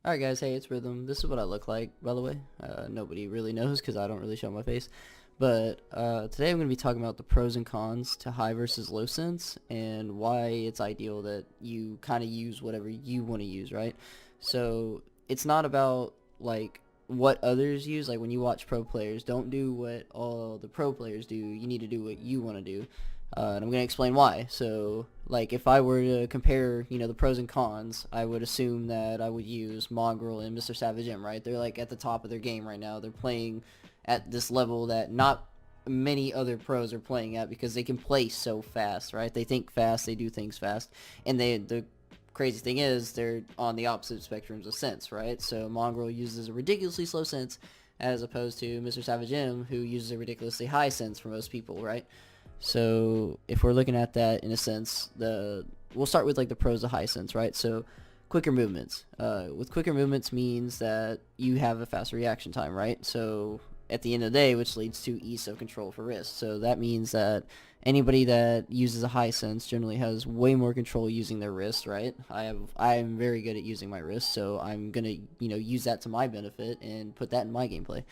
Alright guys, hey, it's Rhythm. This is what I look like, by the way. Nobody really knows because I don't really show my face. But today I'm going to be talking about the pros and cons to high versus low sense and why it's ideal that you kind of use whatever you want to use, right? So it's not about like what others use. Like when you watch pro players, don't do what all the pro players do. You need to do what you want to do. And I'm going to explain why. So, like, if I were to compare, the pros and cons, I would assume that I would use Mongrel and Mr. Savage M, right? They're, like, at the top of their game right now. They're playing at this level that not many other pros are playing at because they can play so fast, right? They think fast, they do things fast, and the crazy thing is they're on the opposite spectrums of sense, right? So Mongrel uses a ridiculously slow sense as opposed to Mr. Savage M, who uses a ridiculously high sense for most people, right? So if we're looking at that in a sense, we'll start with like the pros of high sense, right? So quicker movements. With quicker movements means that you have a faster reaction time, right? So at the end of the day, which leads to ease of control for wrist. So that means that anybody that uses a high sense generally has way more control using their wrist, right? I am very good at using my wrist, so I'm gonna use that to my benefit and put that in my gameplay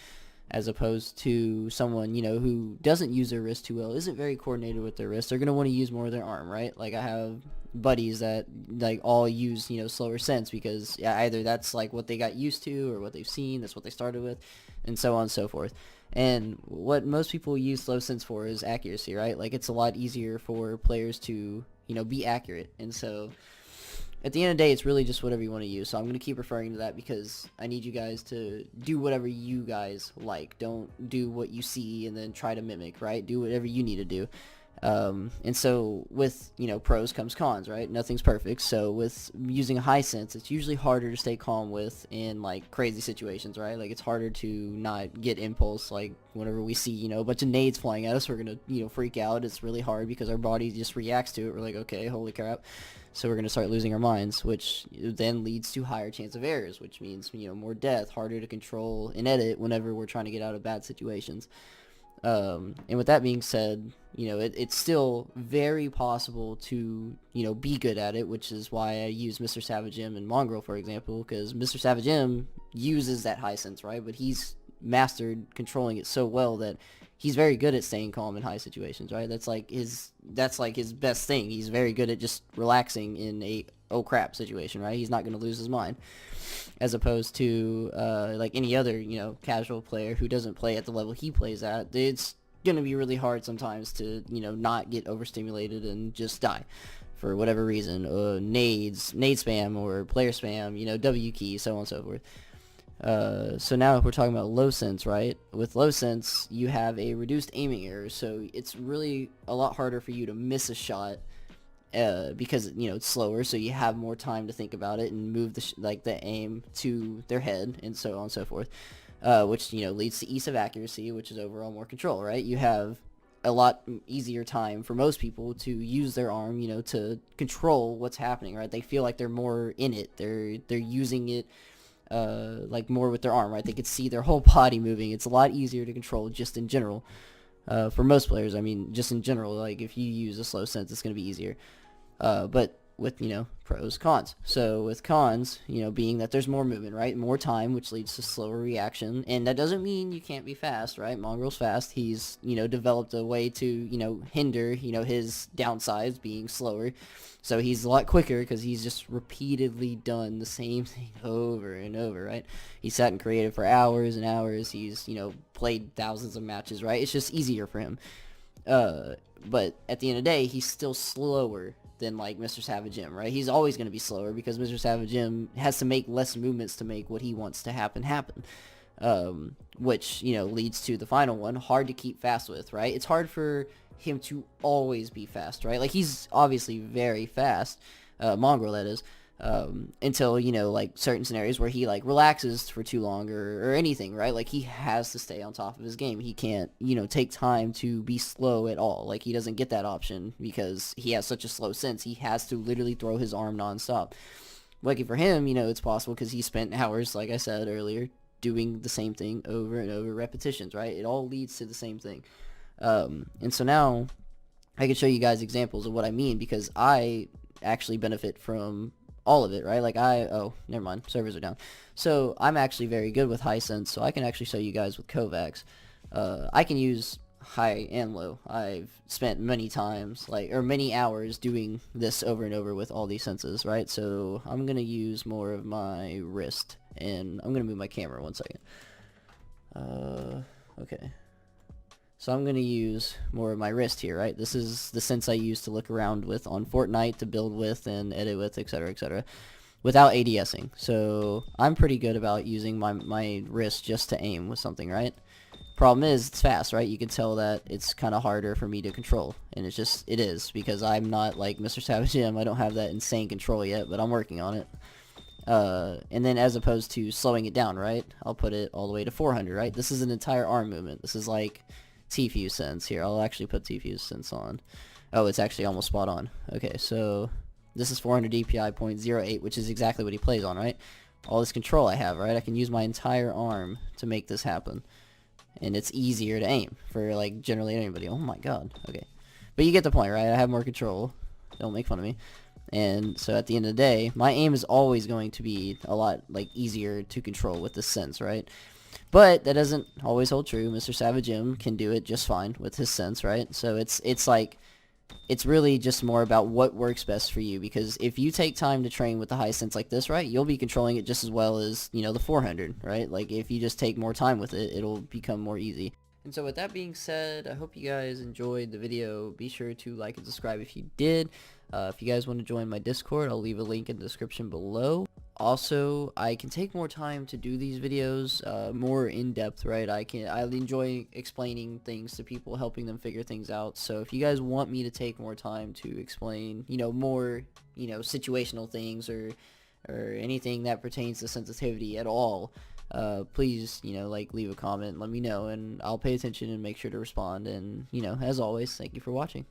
as opposed to someone, who doesn't use their wrist too well, isn't very coordinated with their wrist. They're going to want to use more of their arm, right? Like I have buddies that like all use, slower sense because either that's like what they got used to or what they've seen, that's what they started with, and so on and so forth. And what most people use slow sense for is accuracy, right? Like it's a lot easier for players to, be accurate. And so at the end of the day, it's really just whatever you want to use. So I'm going to keep referring to that because I need you guys to do whatever you guys like. Don't do what you see and then try to mimic, right? Do whatever you need to do. And so with, pros comes cons, right? Nothing's perfect. So with using a high sense, it's usually harder to stay calm with in like crazy situations, right? Like it's harder to not get impulse. Like whenever we see, a bunch of nades flying at us, we're going to, freak out. It's really hard because our body just reacts to it. We're like, okay, holy crap. So we're going to start losing our minds, which then leads to higher chance of errors, which means, more death, harder to control and edit whenever we're trying to get out of bad situations. And with that being said, it's still very possible to, be good at it, which is why I use Mr. Savage M and Mongrel, for example, because Mr. Savage M uses that high sense, right? But he's mastered controlling it so well that he's very good at staying calm in high situations, right? That's like his best thing. He's very good at just relaxing in a oh crap situation, right? He's not going to lose his mind, as opposed to like any other casual player who doesn't play at the level he plays at. It's going to be really hard sometimes to not get overstimulated and just die for whatever reason. Nade spam or player spam, W key, so on and so forth. So now if we're talking about low sense, right? With low sense, you have a reduced aiming error, so it's really a lot harder for you to miss a shot because it's slower, so you have more time to think about it and move the aim to their head and so on and so forth, which leads to ease of accuracy, which is overall more control, right? You have a lot easier time for most people to use their arm, to control what's happening, right? They feel like they're more in it. They're using it like more with their arm, right? They could see their whole body moving. It's a lot easier to control just in general. For most players, I mean, just in general, like if you use a slow sense, it's going to be easier. But with, pros, cons. So with cons, being that there's more movement, right? More time, which leads to slower reaction. And that doesn't mean you can't be fast, right? Mongrel's fast. He's, developed a way to, hinder, his downsides being slower. So he's a lot quicker because he's just repeatedly done the same thing over and over, right? He sat and created for hours and hours. He's, played thousands of matches, right? It's just easier for him. But at the end of the day, he's still slower than like Mr. Savage M, right? He's always going to be slower because Mr. Savage M has to make less movements to make what he wants to happen. Which, leads to the final one, hard to keep fast with, right? It's hard for him to always be fast, right? Like he's obviously very fast, Mongrel that is, until, like certain scenarios where he like relaxes for too long or anything, right? Like he has to stay on top of his game. He can't, take time to be slow at all. Like he doesn't get that option because he has such a slow sense. He has to literally throw his arm nonstop. Lucky for him, it's possible because he spent hours, like I said earlier, doing the same thing over and over, repetitions, right? It all leads to the same thing. And so now I can show you guys examples of what I mean because I actually benefit from all of it, right? Like oh, never mind, servers are down. So I'm actually very good with high sense, so I can actually show you guys with Kovacs. I can use high and low. I've spent many times, many hours doing this over and over with all these senses, right? So I'm gonna use more of my wrist, and I'm gonna move my camera 1 second. Okay. So I'm going to use more of my wrist here, right? This is the sense I use to look around with on Fortnite, to build with and edit with, etc., without ADSing. So I'm pretty good about using my wrist just to aim with something, right? Problem is, it's fast, right? You can tell that it's kind of harder for me to control, and it is, because I'm not like Mr. Savage M. I don't have that insane control yet, but I'm working on it. And then as opposed to slowing it down, right? I'll put it all the way to 400, right? This is an entire arm movement. This is like T-Fuse sense here. I'll actually put T-Fuse sense on. Oh, it's actually almost spot on. Okay, so this is 400 DPI 0.08, which is exactly what he plays on, right? All this control I have, right? I can use my entire arm to make this happen. And it's easier to aim for, like, generally anybody. Oh my god. Okay. But you get the point, right? I have more control. Don't make fun of me. And so at the end of the day, my aim is always going to be a lot, like, easier to control with this sense, right? But that doesn't always hold true. Mr. Savage M can do it just fine with his sense, right? So it's like, it's really just more about what works best for you, because if you take time to train with the high sense like this, right, you'll be controlling it just as well as, you know, the 400, right? Like, if you just take more time with it, it'll become more easy. And so with that being said, I hope you guys enjoyed the video. Be sure to like and subscribe if you did. If you guys want to join my Discord, I'll leave a link in the description below. Also, I can take more time to do these videos, more in depth, right? I enjoy explaining things to people, helping them figure things out. So if you guys want me to take more time to explain, you know, more, you know, situational things or anything that pertains to sensitivity at all, please, you know, like, leave a comment, let me know, and I'll pay attention and make sure to respond. And, you know, as always, thank you for watching.